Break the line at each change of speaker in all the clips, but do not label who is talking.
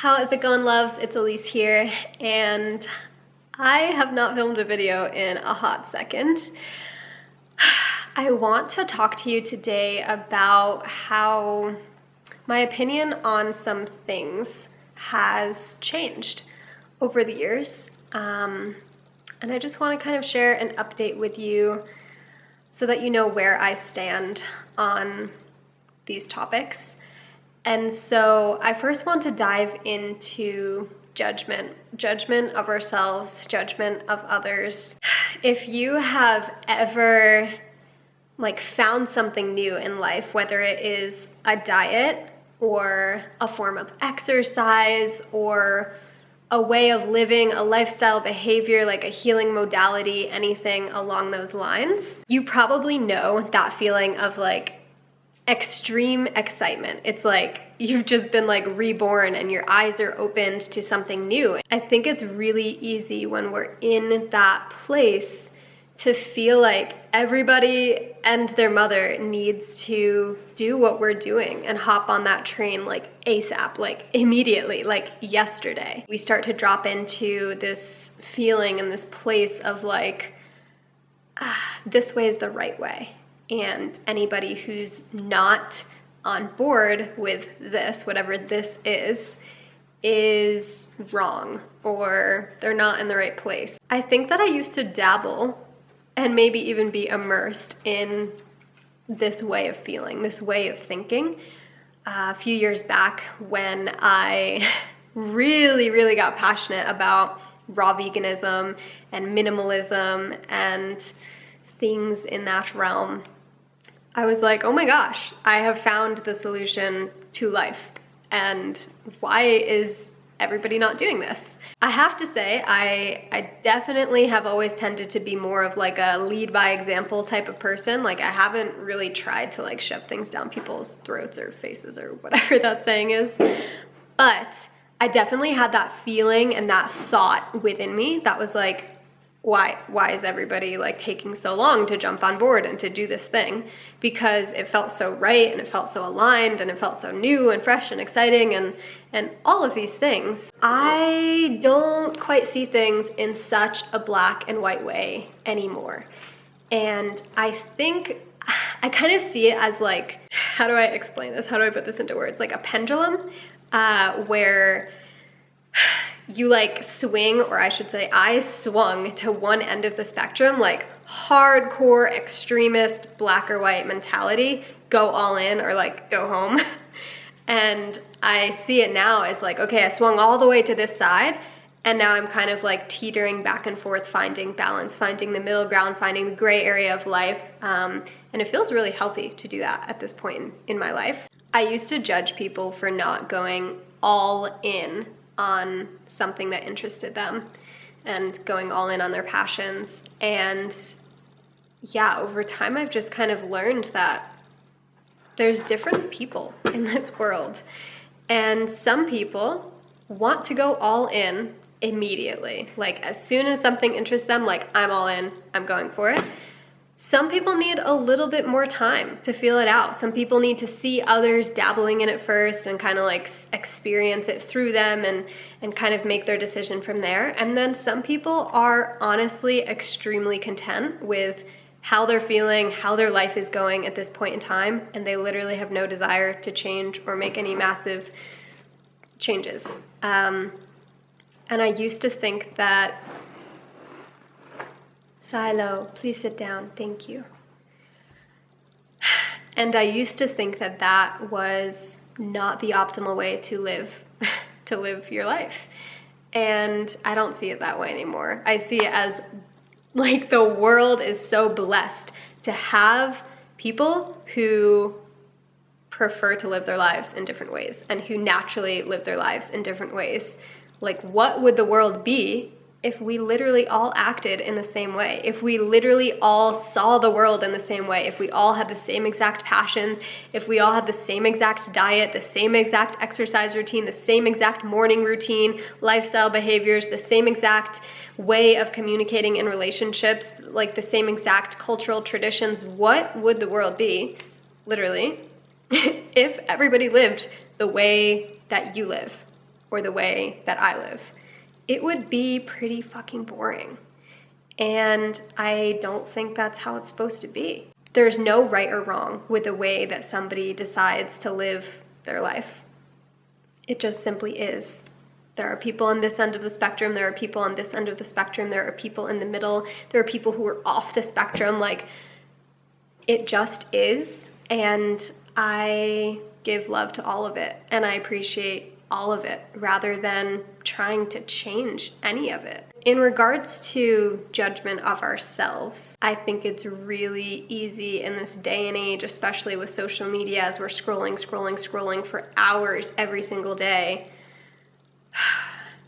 How is it going, loves? It's Alyse here, and I have not filmed a video in a hot second. I want to talk to you today about how my opinion on some things has changed over the years. And I just want to kind of share an update with you so that you know where I stand on these topics. And so I first want to dive into judgment of ourselves, judgment of others. If you have ever found something new in life, whether it is a diet or a form of exercise or a way of living, a lifestyle behavior, like a healing modality, anything along those lines, you probably know that feeling of extreme excitement. It's like you've just been reborn and your eyes are opened to something new. I think it's really easy when we're in that place to feel like everybody and their mother needs to do what we're doing and hop on that train ASAP, immediately, yesterday. We start to drop into this feeling and this place of this way is the right way. And anybody who's not on board with this, whatever this is wrong, or they're not in the right place. I think that I used to dabble and maybe even be immersed in this way of feeling, this way of thinking. A few years back when I really got passionate about raw veganism and minimalism and things in that realm, I was like, oh my gosh, I have found the solution to life. And why is everybody not doing this? I have to say, I definitely have always tended to be more of a lead by example type of person. I haven't really tried to shove things down people's throats or faces or whatever that saying is. But I definitely had that feeling and that thought within me that was why is everybody taking so long to jump on board and to do this thing? Because it felt so right and it felt so aligned and it felt so new and fresh and exciting and all of these things. I don't quite see things in such a black and white way anymore. And I think I kind of see it as how do I explain this? How do I put this into words? Like a pendulum where you swing, or I should say I swung to one end of the spectrum, hardcore extremist black or white mentality, go all in or go home. And I see it now as okay, I swung all the way to this side and now I'm kind of teetering back and forth, finding balance, finding the middle ground, finding the gray area of life. And it feels really healthy to do that at this point in my life. I used to judge people for not going all in on something that interested them and going all in on their passions. And yeah, over time I've just kind of learned that there's different people in this world, and some people want to go all in immediately. As soon as something interests them, I'm all in, I'm going for it. Some people need a little bit more time to feel it out. Some people need to see others dabbling in it first and kind of experience it through them and kind of make their decision from there. And then some people are honestly extremely content with how they're feeling, how their life is going at this point in time, and they literally have no desire to change or make any massive changes. And I used to think that Silo, please sit down, thank you. And I used to think that that was not the optimal way to live your life. And I don't see it that way anymore. I see it as the world is so blessed to have people who prefer to live their lives in different ways and who naturally live their lives in different ways. What would the world be if we literally all acted in the same way, if we literally all saw the world in the same way, if we all had the same exact passions, if we all had the same exact diet, the same exact exercise routine, the same exact morning routine, lifestyle behaviors, the same exact way of communicating in relationships, the same exact cultural traditions, what would the world be, literally, if everybody lived the way that you live? or the way that I live. It would be pretty fucking boring. And I don't think that's how it's supposed to be. There's no right or wrong with the way that somebody decides to live their life. It just simply is. There are people on this end of the spectrum, there are people on this end of the spectrum, there are people in the middle, there are people who are off the spectrum. Like, it just is, and I give love to all of it, and I appreciate all of it, rather than trying to change any of it. In regards to judgment of ourselves, I think it's really easy in this day and age, especially with social media, as we're scrolling for hours every single day,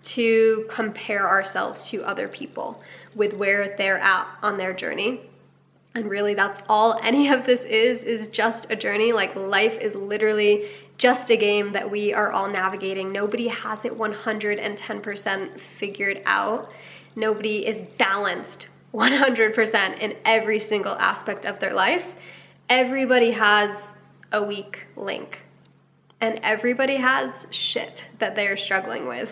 to compare ourselves to other people with where they're at on their journey. And really, that's all any of this is just a journey. Like, life is literally just a game that we are all navigating. Nobody has it 110% figured out. Nobody is balanced 100% in every single aspect of their life. Everybody has a weak link, and everybody has shit that they're struggling with.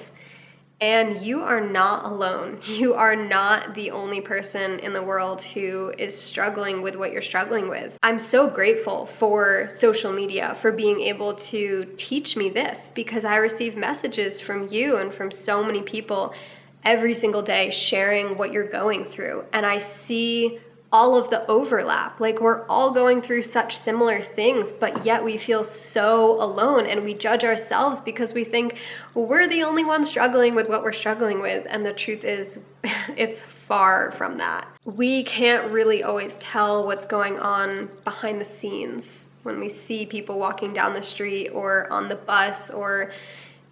And you are not alone. You are not the only person in the world who is struggling with what you're struggling with. I'm so grateful for social media, for being able to teach me this, because I receive messages from you and from so many people every single day sharing what you're going through. And I see all of the overlap. Like, we're all going through such similar things, but yet we feel so alone, and we judge ourselves because we think we're the only ones struggling with what we're struggling with. And the truth is, it's far from that. We can't really always tell what's going on behind the scenes when we see people walking down the street or on the bus or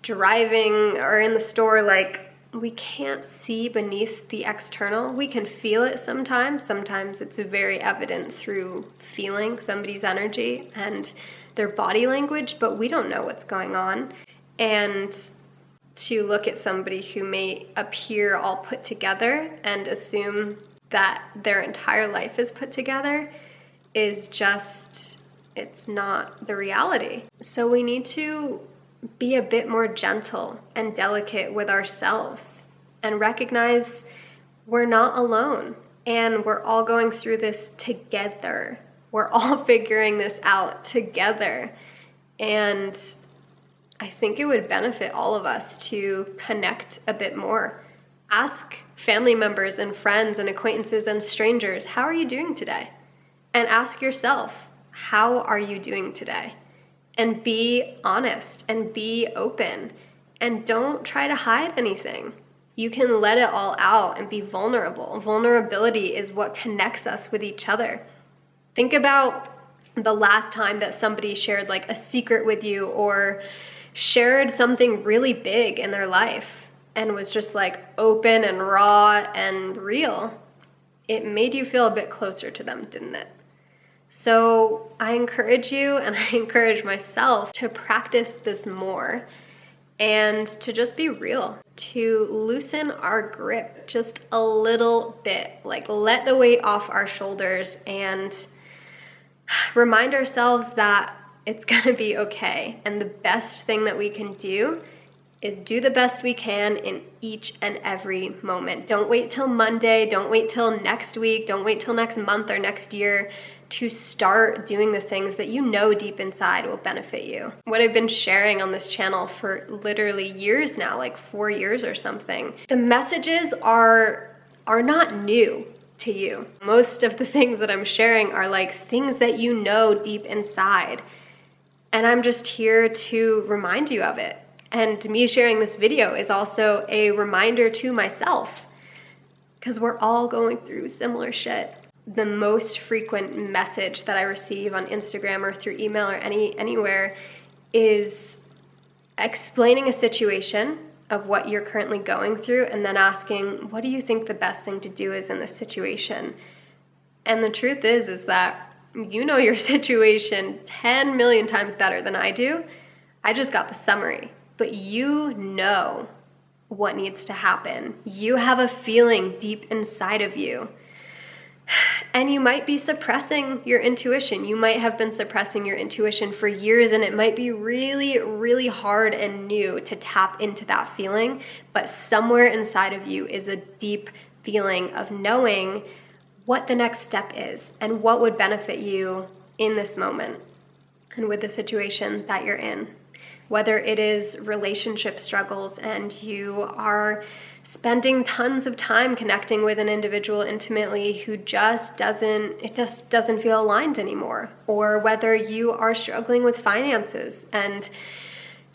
driving or in the store. Like, we can't see beneath the external. We can feel it sometimes. Sometimes it's very evident through feeling somebody's energy and their body language, but we don't know what's going on. And to look at somebody who may appear all put together and assume that their entire life is put together is just, it's not the reality. So we need to be a bit more gentle and delicate with ourselves and recognize we're not alone, and we're all going through this together. We're all figuring this out together. And I think it would benefit all of us to connect a bit more. Ask family members and friends and acquaintances and strangers, how are you doing today? And ask yourself, how are you doing today? And be honest and be open, and don't try to hide anything. You can let it all out and be vulnerable. Vulnerability is what connects us with each other. Think about the last time that somebody shared like a secret with you, or shared something really big in their life and was just like open and raw and real. It made you feel a bit closer to them, didn't it? So I encourage you, and I encourage myself, to practice this more and to just be real, to loosen our grip just a little bit, like let the weight off our shoulders and remind ourselves that it's gonna be okay. And the best thing that we can do is do the best we can in each and every moment. Don't wait till Monday, don't wait till next week, don't wait till next month or next year to start doing the things that you know deep inside will benefit you. What I've been sharing on this channel for literally years now, like 4 years or something, the messages are not new to you. Most of the things that I'm sharing are like things that you know deep inside. And I'm just here to remind you of it. And me sharing this video is also a reminder to myself, because we're all going through similar shit. The most frequent message that I receive on Instagram or through email or anywhere is explaining a situation of what you're currently going through, and then asking, what do you think the best thing to do is in this situation? And the truth is that you know your situation 10 million times better than I do. I just got the summary, but you know what needs to happen. You have a feeling deep inside of you. And you might be suppressing your intuition. You might have been suppressing your intuition for years, and it might be really, really hard and new to tap into that feeling. But somewhere inside of you is a deep feeling of knowing what the next step is and what would benefit you in this moment and with the situation that you're in. Whether it is relationship struggles and you are spending tons of time connecting with an individual intimately who just doesn't feel aligned anymore, or whether you are struggling with finances and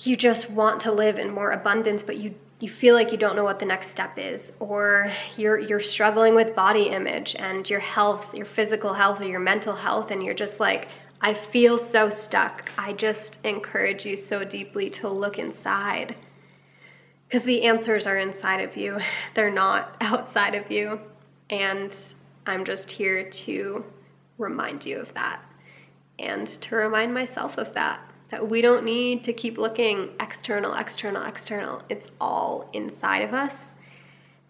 you just want to live in more abundance, but you feel like you don't know what the next step is, or you're struggling with body image and your health, your physical health or your mental health, and you're just like, I feel so stuck. I just encourage you so deeply to look inside, because the answers are inside of you. They're not outside of you. And I'm just here to remind you of that, and to remind myself of that we don't need to keep looking external. It's all inside of us.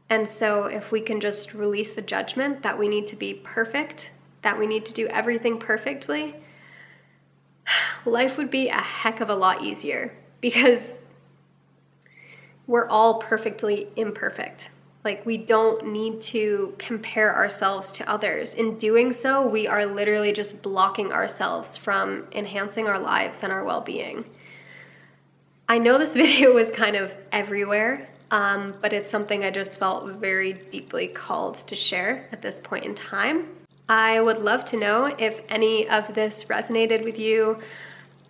And so if we can just release the judgment that we need to be perfect, that we need to do everything perfectly, life would be a heck of a lot easier, because we're all perfectly imperfect. Like, we don't need to compare ourselves to others. In doing so, we are literally just blocking ourselves from enhancing our lives and our well-being. I know this video was kind of everywhere, but it's something I just felt very deeply called to share at this point in time. I would love to know if any of this resonated with you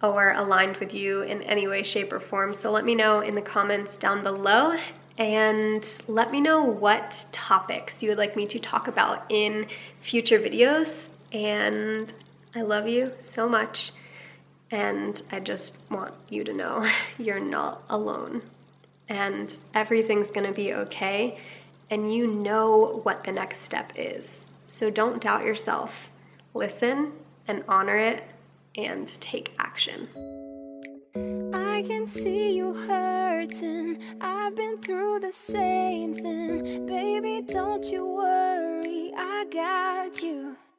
or aligned with you in any way, shape, or form. So let me know in the comments down below, and let me know what topics you would like me to talk about in future videos. And I love you so much, and I just want you to know you're not alone, and everything's gonna be okay, and you know what the next step is. So don't doubt yourself. Listen and honor it and take action.
I can see you hurting. I've been through the same thing. Baby, don't you worry, I got you.